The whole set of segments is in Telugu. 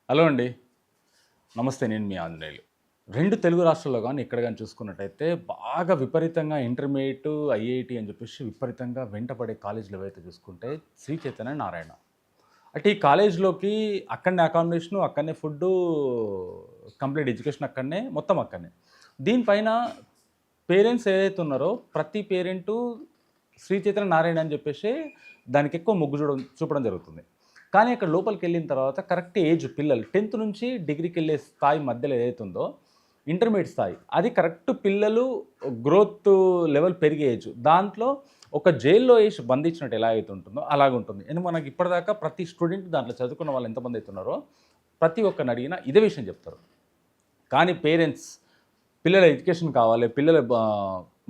హలో అండి. నమస్తే. నేను మీ ఆంజనేయులు. 2 తెలుగు రాష్ట్రాల్లో గాని, ఇక్కడ గాని చూసుకున్నట్టయితే బాగా విపరీతంగా ఇంటర్మీడియేట్, ఐఐటీ అని చెప్పేసి విపరీతంగా వెంటపడే కాలేజీలు ఏవైతే చూసుకుంటే శ్రీ చైతన్య, నారాయణ. అంటే ఈ కాలేజ్‌లోకి అక్కడనే అకామిడేషను, అక్కడనే ఫుడ్డు, కంప్లీట్ ఎడ్యుకేషన్ అక్కడనే, మొత్తం అక్కడనే. దీనిపైన పేరెంట్స్ ఏదైతే ఉన్నారో ప్రతి పేరెంటు శ్రీ చైతన్య, నారాయణ అని చెప్పేసి దానికి ఎక్కువ మొగ్గు చూపడం జరుగుతుంది. కానీ అక్కడ లోపలికెళ్ళిన తర్వాత కరెక్ట్ ఏజ్ పిల్లలు 10థ్ నుంచి డిగ్రీకెళ్ళే స్థాయి మధ్యలో ఏదైతే ఉందో, ఇంటర్మీడియేట్ స్థాయి. అది కరెక్ట్ పిల్లలు గ్రోత్ లెవెల్ పెరిగే ఏజ్. దాంట్లో ఒక జైల్‌లో ఏసి బంధించినట్టు ఎలా అయితే ఉంటుందో అలాగుంటుంది. ఎందుకు మనకి ఇప్పటిదాకా ప్రతి స్టూడెంట్ దాంట్లో చదువుకున్న వాళ్ళు ఎంతమంది అయితే ఉన్నారో, ప్రతి ఒక్కరిని అడిగినా ఇదే విషయం చెప్తారు. కానీ పేరెంట్స్ పిల్లల ఎడ్యుకేషన్ కావాలి, పిల్లల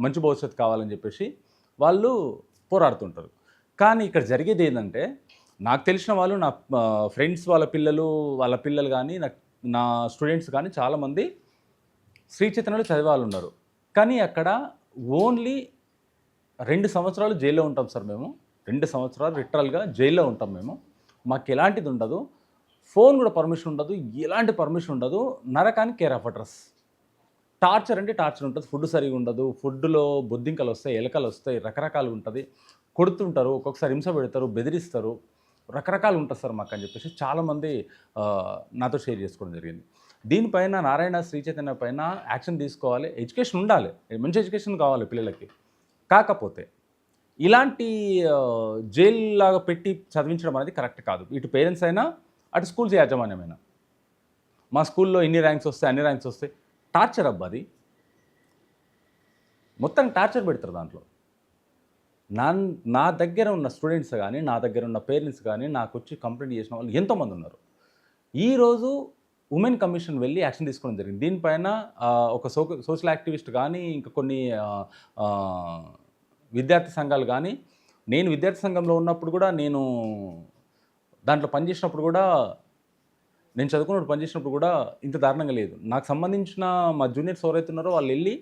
మంచి భవిష్యత్తు కావాలని చెప్పేసి వాళ్ళు పోరాడుతుంటారు. కానీ ఇక్కడ జరిగేదేందంటే, నాకు తెలిసిన వాళ్ళు నా ఫ్రెండ్స్ వాళ్ళ పిల్లలు గానీ, నా స్టూడెంట్స్ కానీ చాలామంది శ్రీ చైతన్యలో చదివే వాళ్ళున్నారు. కానీ అక్కడ ఓన్లీ 2 సంవత్సరాలు జైల్‌లో ఉంటాం సార్ మేము. 2 సంవత్సరాలు లిటరల్‌గా జైల్‌లో ఉంటాం మేము. మాకెలాంటిది ఉండదు. ఫోన్ కూడా పర్మిషన్ ఉండదు. ఎలాంటి పర్మిషన్ ఉండదు. నరకానికి కేర్ ఆఫ్ అడ్రస్. టార్చర్ అంటే టార్చర్ ఉంటది. ఫుడ్ సరిగ్గా ఉండదు. ఫుడ్‌లో బొద్దింకలొస్తాయి, ఎలకలొస్తాయి, రకరకాలుగుంటది. కొడుతుంటారు, ఒక్కొక్కసారి హింస పెడతారు, బెదిరిస్తారు. రకరకాలుగా ఉంటది సార్ మాకని చెప్పేసి చాలామంది నాతో షేర్ చేసుకోవడం జరిగింది. దీనిపైన నారాయణ, శ్రీ చైతన్య పైన యాక్షన్ తీసుకోవాలి. ఎడ్యుకేషన్ ఉండాలి. మంచి ఎడ్యుకేషన్ కావాలి పిల్లలకి. కాకపోతే ఇలాంటి జైల్‌లాగా పెట్టి చదివించడం అనేది కరెక్ట్ కాదు. ఇటు పేరెంట్స్ అయినా, అటు స్కూల్స్ యాజమాన్యమైనా. మా స్కూల్‌లో ఇన్ని ర్యాంక్స్ వస్తాయి, అన్ని ర్యాంక్స్ వస్తాయి. టార్చర్ అబ్బా అది. మొత్తం టార్చర్ పెడతారు దాంట్లో. నా దగ్గర ఉన్న స్టూడెంట్స్ గానీ, నా దగ్గర ఉన్న పేరెంట్స్ గానీ, నాకొచ్చి కంప్లెయింట్ చేసిన వాళ్ళు ఎంతోమంది ఉన్నారు. ఈరోజు ఉమెన్ కమిషన్ వెళ్ళి యాక్షన్ తీసుకోవడం జరిగింది. దీనిపైన ఒక సోషల్ యాక్టివిస్ట్ గానీ, ఇంకా కొన్ని విద్యార్థి సంఘాలు గానీ, నేను విద్యార్థి సంఘంలో ఉన్నప్పుడు కూడా దాంట్లో పనిచేసినప్పుడు కూడా నేను చదువుకున్నప్పుడు పనిచేసినప్పుడు కూడా ఇంత దారుణంగా లేదు. నాకు సంబంధించిన మా జూనియర్స్ ఎవరైతే ఉన్నారో వాళ్ళెళ్ళి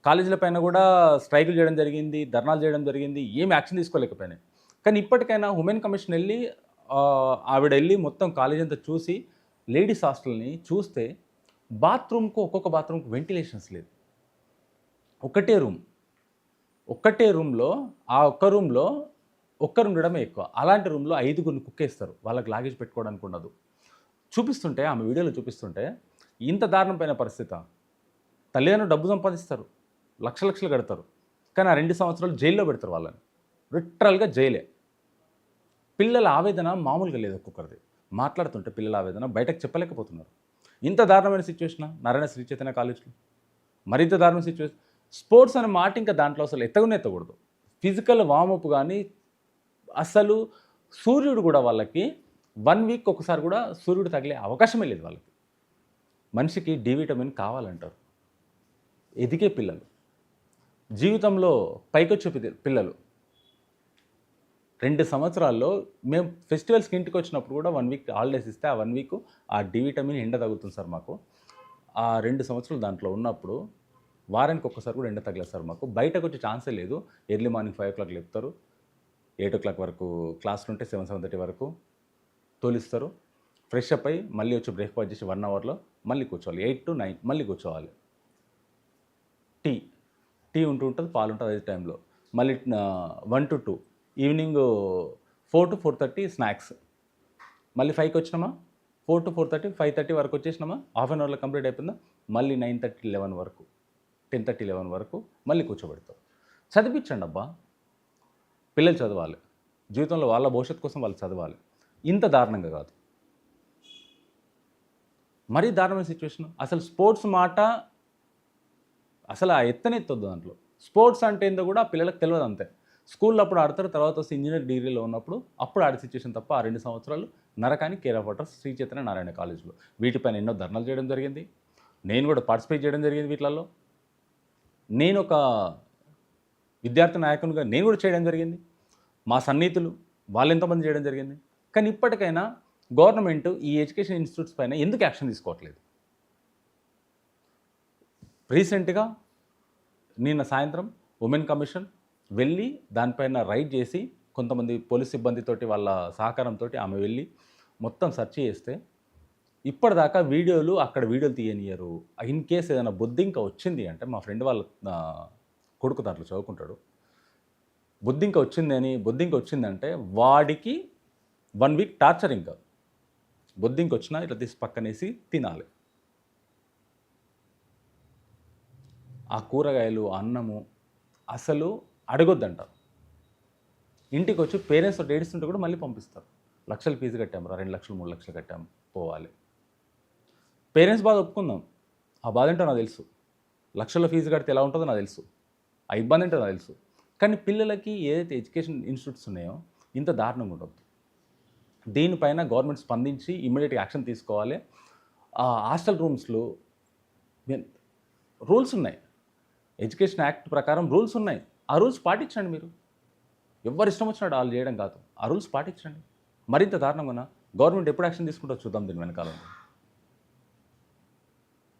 కాలేజీల పైన కూడా స్ట్రైకులు చేయడం జరిగింది, ధర్నాలు చేయడం జరిగింది. ఏమి యాక్షన్ తీసుకోలేకపోయినాయి. కానీ ఇప్పటికైనా ఉమెన్ కమిషన్ ఎళ్లి ఆవిడ ఎళ్లి మొత్తం కాలేజీ అంతా చూసి లేడీస్ హాస్టల్‌ని చూస్తే ఒక్కొక్క బాత్రూమ్‌కి వెంటిలేషన్స్ లేదు. ఒకటే రూమ్. ఒక్కటే రూమ్‌లో ఆ ఒక్క రూమ్‌లో ఒక్కరుండడమే ఎక్కువ. అలాంటి రూమ్‌లో 5గురిని కుక్కేస్తారు. వాళ్ళకి లాగేజ్ పెట్టుకోవడానికి ఉండదు. చూపిస్తుంటే ఆమె వీడియోలో చూపిస్తుంటే ఇంత దారుణమైన పరిస్థితా? తల్లిదండ్రులు డబ్బు సంపాదిస్తారు. లక్షలు కడతారు. కానీ ఆ 2 సంవత్సరాలు జైల్‌లో పెడతారు వాళ్ళని. లిటరల్‌గా జైలే. పిల్లల ఆవేదన మామూలుగా లేదు ఒక్కొక్కరిది. మాట్లాడుతుంటే పిల్లల ఆవేదన బయటకు చెప్పలేకపోతున్నారు. ఇంత దారుణమైన సిట్యుయేషనా నారాయణ శ్రీ చైతన్య కాలేజ్‌లో? మరింత దారుణమైన సిట్యుయేషన్. స్పోర్ట్స్ అనే మాట ఇంకా దాంట్లో అసలు ఎత్తకూడదు. ఫిజికల్ వార్మప్ గానీ, అసలు సూర్యుడు కూడా వాళ్ళకి 1 వీక్ ఒకసారి కూడా సూర్యుడు తగిలే అవకాశమే లేదు వాళ్ళకి. మనిషికి డి విటమిన్ కావాలంటారు. ఎదిగే పిల్లలు. జీవితంలో పైకొచ్చే పిల్లలు. 2 సంవత్సరాల్లో మేము ఫెస్టివల్స్‌కి ఇంటికొచ్చినప్పుడు కూడా 1 వీక్ హాలిడేస్ ఇస్తే, ఆ 1 వీక్ ఆ డి విటమిన్ ఎండ తగులుతుంది సార్ మాకు. ఆ 2 సంవత్సరాలు దాంట్లో ఉన్నప్పుడు వారానికి ఒక్కసారి కూడా ఎండ తగలదు సార్ మాకు. బయటకొచ్చే ఛాన్సే లేదు. Early morning 5:00 లేపుతారు. 8:00 వరకు క్లాసులుంటే 7:30 వరకు తోలిస్తారు. ఫ్రెష్ అప్ అయ్యి మళ్ళీ వచ్చి బ్రేక్‌ఫాస్ట్ చేసి 1 అవర్‌లో మళ్ళీ కూర్చోవాలి. 8-9 మళ్ళీ కూర్చోవాలి. టీ. టీ ఉంటది, పాలుంటది అదే టైంలో. మళ్ళీ 1-2 ఈవినింగ్ 4-4:30 స్నాక్స్. మళ్ళీ 5కి వచ్చినామా 4-4:30, 5:30 వరకు వచ్చేసినామా, హాఫ్ అన్ అవర్‌లో కంప్లీట్ అయిపోయిందా, మళ్ళీ 9:30, 11 వరకు, 10:30, 11 వరకు మళ్ళీ కూర్చోబెడతారు. చదివించండి అబ్బా! పిల్లలు చదవాలి. జీవితంలో వాళ్ళ భవిష్యత్తు కోసం వాళ్ళు చదవాలి. ఇంత దారుణంగా కాదు. మరీ దారుణమైన సిట్యుయేషన్. అసలు స్పోర్ట్స్ మాట అసలు ఆ ఎత్తనెత్తొద్దు దాంట్లో. స్పోర్ట్స్ అంటే ఏందో కూడా పిల్లలకు తెలవదు అంతే. స్కూల్‌లో అప్పుడు ఆడతారు. తర్వాత వస్తే ఇంజినీర్ డిగ్రీలో ఉన్నప్పుడు అప్పుడు ఆడే సిట్యుయేషన్ తప్ప ఆ 2 సంవత్సరాలు నరకానికి care of address Shri Chaitanya Narayana కాలేజ్‌లో. వీటిపైన ఎన్నో ధర్నాలు చేయడం జరిగింది. నేను కూడా పార్టిసిపేట్ చేయడం జరిగింది వీటిలలో. నేనొక విద్యార్థి నాయకునిగా నేను కూడా చేయడం జరిగింది. మా సన్నిహితులు వాళ్ళెంతోమంది చేయడం జరిగింది. కానీ ఇప్పటికైనా గవర్నమెంట్ ఈ ఎడ్యుకేషన్ ఇన్‌స్టిట్యూట్స్ పైన ఎందుకు యాక్షన్ తీసుకోవట్లేదు? రీసెంట్‌గా నిన్న సాయంత్రం ఉమెన్ కమిషన్ వెళ్ళి దానిపైన రైడ్ చేసి కొంతమంది పోలీస్ సిబ్బందితోటి వాళ్ళ సహకారంతోటి ఆమె వెళ్ళి మొత్తం సెర్చ్ చేస్తే ఇప్పటిదాకా వీడియోలు అక్కడ వీడియోలు తీయనియరు. ఇన్ కేస్ ఏదైనా బొద్దింక వచ్చింది అంటే మా ఫ్రెండ్ వాళ్ళ కొడుకు దాంట్లో చదువుకుంటాడు. బొద్దింక వచ్చిందంటే వాడికి 1 వీక్ టార్చర్ ఇంకా. బొద్దింక వచ్చినా ఇట్లా తీసి పక్కనేసి తినాలి. ఆ కూరగాయలు, అన్నము అసలు అడగొద్దంట. ఇంటికొచ్చి పేరెంట్స్‌తోటి ఏడుస్తుంటే కూడా మళ్ళీ పంపిస్తారు. లక్షలు ఫీజు కట్టామురా, 2 లక్షలు, 3 లక్షలు కట్టాము, పోవాలి. పేరెంట్స్ బాధ ఒప్పుకుందాం. ఆ బాధ ఏంటో నాకు తెలుసు. లక్షల ఫీజు కడితే ఎలా ఉంటుందో నాకు తెలుసు. ఆ ఇబ్బంది ఏంటో నాకు తెలుసు. కానీ పిల్లలకి ఏదైతే ఎడ్యుకేషన్ ఇన్‌స్టిట్యూట్స్ ఉన్నాయో ఇంత దారుణంగా ఉండొద్దు. దీనిపైన గవర్నమెంట్ స్పందించి ఇమ్మీడియేట్‌గా యాక్షన్ తీసుకోవాలి. హాస్టల్ రూమ్స్‌లో రూల్స్ ఉన్నాయి. ఎడ్యుకేషన్ యాక్ట్ ప్రకారం రూల్స్ ఉన్నాయి. ఆ రూల్స్ పాటించండి మీరు. ఎవరి ఇష్టం వచ్చినట్టు వాళ్ళు చేయడం కాదు. ఆ రూల్స్ పాటించండి. మరింత దారుణంగానా? గవర్నమెంట్ ఎప్పుడు యాక్షన్ తీసుకుంటుందో చూద్దాం దీని వెనకాల.